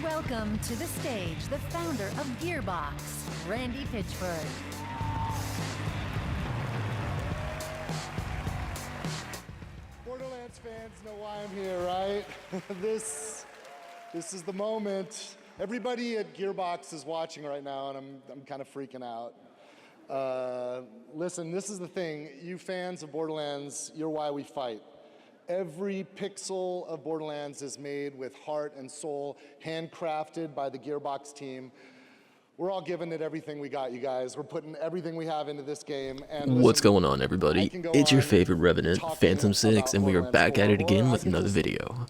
Welcome to the stage, the founder of Gearbox, Randy Pitchford. Borderlands fans know why I'm here, right? This is the moment. Everybody at Gearbox is watching right now, and I'm kind of freaking out. Listen, this is the thing. You fans of Borderlands, you're why we fight. Every pixel of Borderlands is made with heart and soul, handcrafted by the Gearbox team. We're all giving it everything we got, you guys. We're putting everything we have into this game. And listen, what's going on, everybody? It's your favorite Revenant, Phantom 6, and we are back at it again with another video.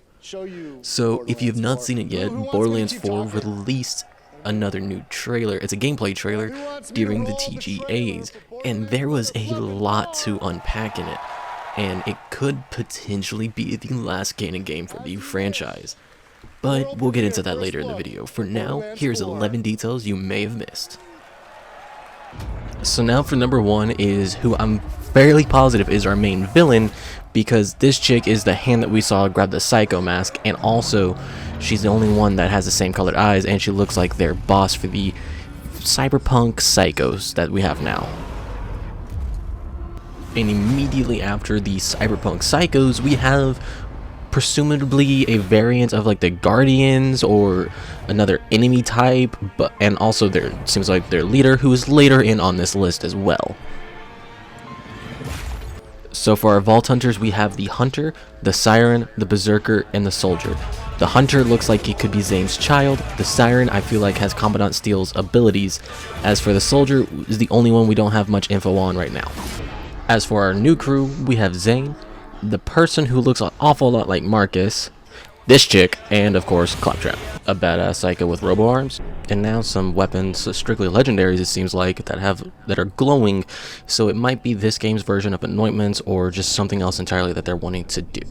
So, if you've not seen it yet, Borderlands 4 released another new trailer. It's a gameplay trailer during the TGAs, and there was a lot to unpack in it. And it could potentially be the last Ganon game for the franchise. But we'll get into that later in the video. For now, here's 11 details you may have missed. So now for number 1 is who I'm fairly positive is our main villain, because this chick is the hand that we saw grab the Psycho mask, and also she's the only one that has the same colored eyes, and she looks like their boss for the cyberpunk psychos that we have now. And immediately after the cyberpunk psychos, we have presumably a variant of like the Guardians or another enemy type, and also there seems like their leader, who is later in on this list as well. So for our Vault Hunters, we have the Hunter, the Siren, the Berserker, and the Soldier. The Hunter looks like it could be Zane's child. The Siren, I feel like, has Commandant Steele's abilities. As for the Soldier, is the only one we don't have much info on right now. As for our new crew, we have Zane, the person who looks an awful lot like Marcus, this chick, and of course Claptrap, a badass psycho with robo arms. And now some weapons, strictly legendaries it seems like, that are glowing, so it might be this game's version of anointments or just something else entirely that they're wanting to do.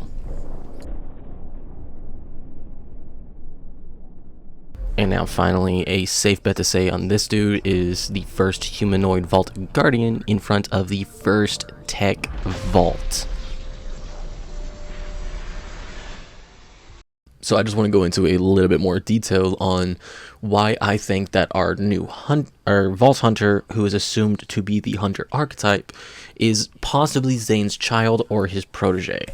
And now finally, a safe bet to say on this dude is the first humanoid Vault Guardian in front of the first Tech Vault. So I just want to go into a little bit more detail on why I think that our new Vault Hunter, who is assumed to be the Hunter archetype, is possibly Zane's child or his protege.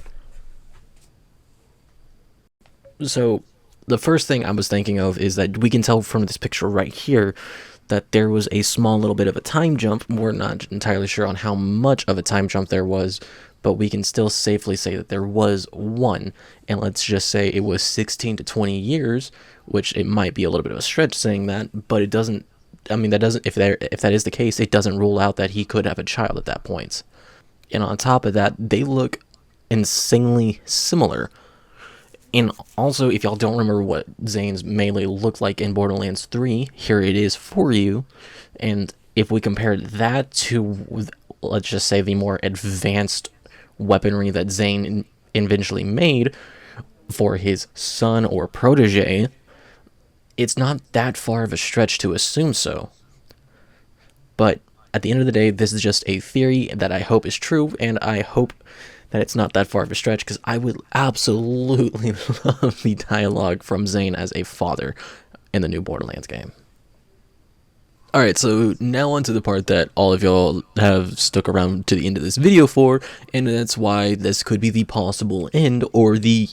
So the first thing I was thinking of is that we can tell from this picture right here that there was a small little bit of a time jump. We're not entirely sure on how much of a time jump there was, but we can still safely say that there was one. And let's just say it was 16 to 20 years, which it might be a little bit of a stretch saying that, but it doesn't, I mean, that doesn't, if that is the case, it doesn't rule out that he could have a child at that point. And on top of that, they look insanely similar. And also, if y'all don't remember what Zane's melee looked like in Borderlands 3, here it is for you. And if we compare that to, let's just say, the more advanced weaponry that Zane eventually made for his son or protege, it's not that far of a stretch to assume so. But at the end of the day, this is just a theory that I hope is true, and I hope that it's not that far of a stretch, because I would absolutely love the dialogue from Zane as a father in the new Borderlands game. Alright, so now on to the part that all of y'all have stuck around to the end of this video for, and that's why this could be the possible end, or the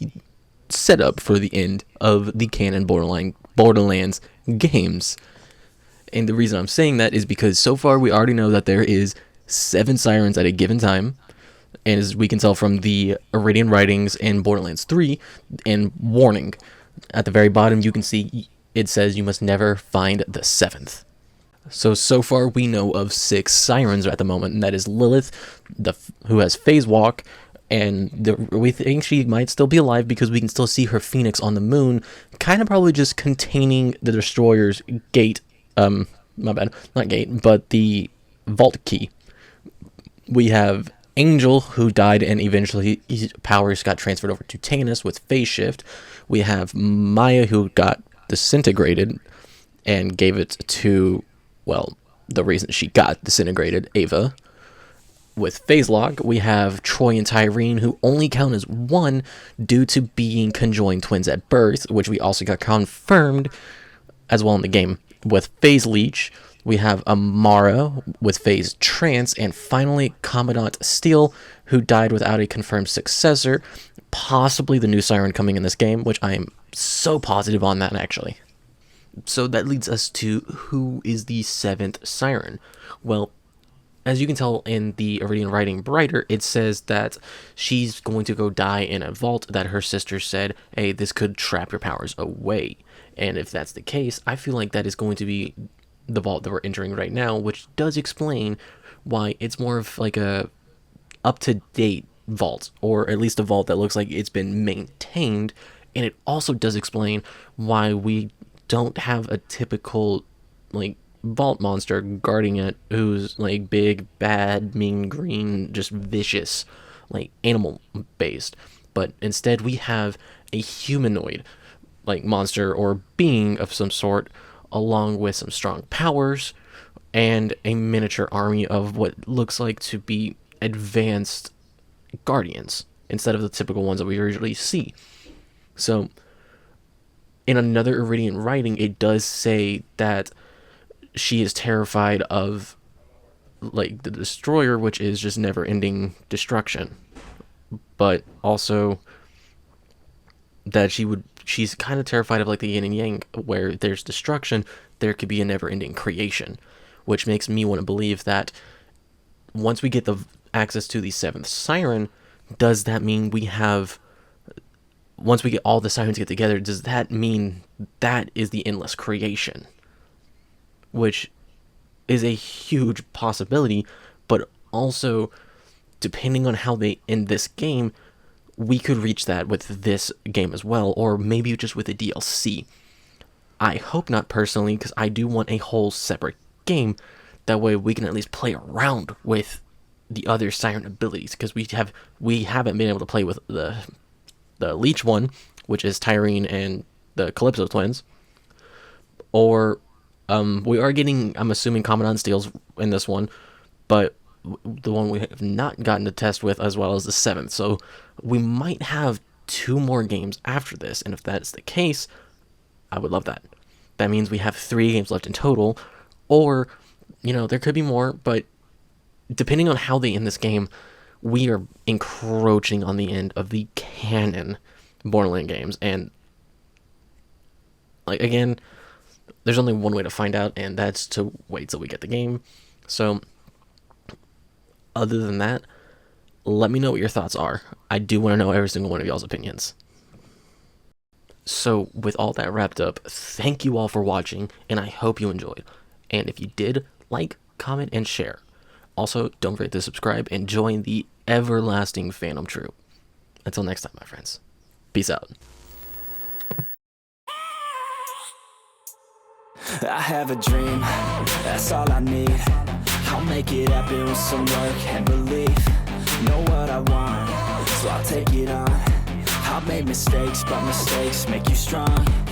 setup for the end of the canon Borderlands games. And the reason I'm saying that is because so far we already know that there is 7 sirens at a given time. And as we can tell from the Iridian writings in Borderlands 3, and warning, at the very bottom you can see it says you must never find the 7th. So far we know of 6 sirens at the moment, and that is Lilith, who has phase walk, and we think she might still be alive because we can still see her phoenix on the moon, kind of probably just containing the destroyer's gate, my bad, not gate, but the vault key. We have Angel, who died and eventually his powers got transferred over to Tannis with phase shift. We have Maya, who got disintegrated and gave it to, well, the reason she got disintegrated, Ava. with phase lock, we have Troy and Tyrene, who only count as one due to being conjoined twins at birth, which we also got confirmed as well in the game. With phase leech, we have Amara with phase trance, and finally Commandant Steel, who died without a confirmed successor, possibly the new Siren coming in this game, which I am so positive on that, actually. So that leads us to who is the 7th Siren. Well, as you can tell in the Iridian writing Brighter, it says that she's going to go die in a vault that her sister said, hey, this could trap your powers away. And if that's the case, I feel like that is going to be the vault that we're entering right now, which does explain why it's more of like a up-to-date vault, or at least a vault that looks like it's been maintained. And it also does explain why we don't have a typical like vault monster guarding it who's like big, bad, mean, green, just vicious, like animal based, but instead we have a humanoid like monster or being of some sort, along with some strong powers and a miniature army of what looks like to be advanced guardians instead of the typical ones that we usually see. So in another Iridian writing, it does say that she is terrified of like the destroyer, which is just never-ending destruction, but also that she's kind of terrified of like the yin and yang, where there's destruction, there could be a never-ending creation, which makes me want to believe that once we get the access to the 7th Siren, does that mean we have, once we get all the Sirens get together, does that mean that is the endless creation? Which is a huge possibility, but also, depending on how they end this game, we could reach that with this game as well, or maybe just with a DLC. I hope not personally, because I do want a whole separate game. That way we can at least play around with the other Siren abilities, because we haven't been able to play with the Leech one, which is Tyrene and the Calypso twins, or we are getting, I'm assuming, Commandant Steel's in this one, but the one we have not gotten to test with, as well as the 7th. So we might have 2 more games after this, and if that's the case, I would love that. That means we have 3 games left in total, or, you know, there could be more, but depending on how they end this game, we are encroaching on the end of the canon Borderlands games, and, like, again, there's only one way to find out, and that's to wait till we get the game. So, other than that, let me know what your thoughts are. I do want to know every single one of y'all's opinions. So, with all that wrapped up, thank you all for watching, and I hope you enjoyed. And if you did, like, comment, and share. Also, don't forget to subscribe and join the everlasting Phantom Troop. Until next time, my friends. Peace out. I have a dream, that's all I need. I'll make it happen with some work and belief. Know what I want, so I'll take it on. I've made mistakes, but mistakes make you strong.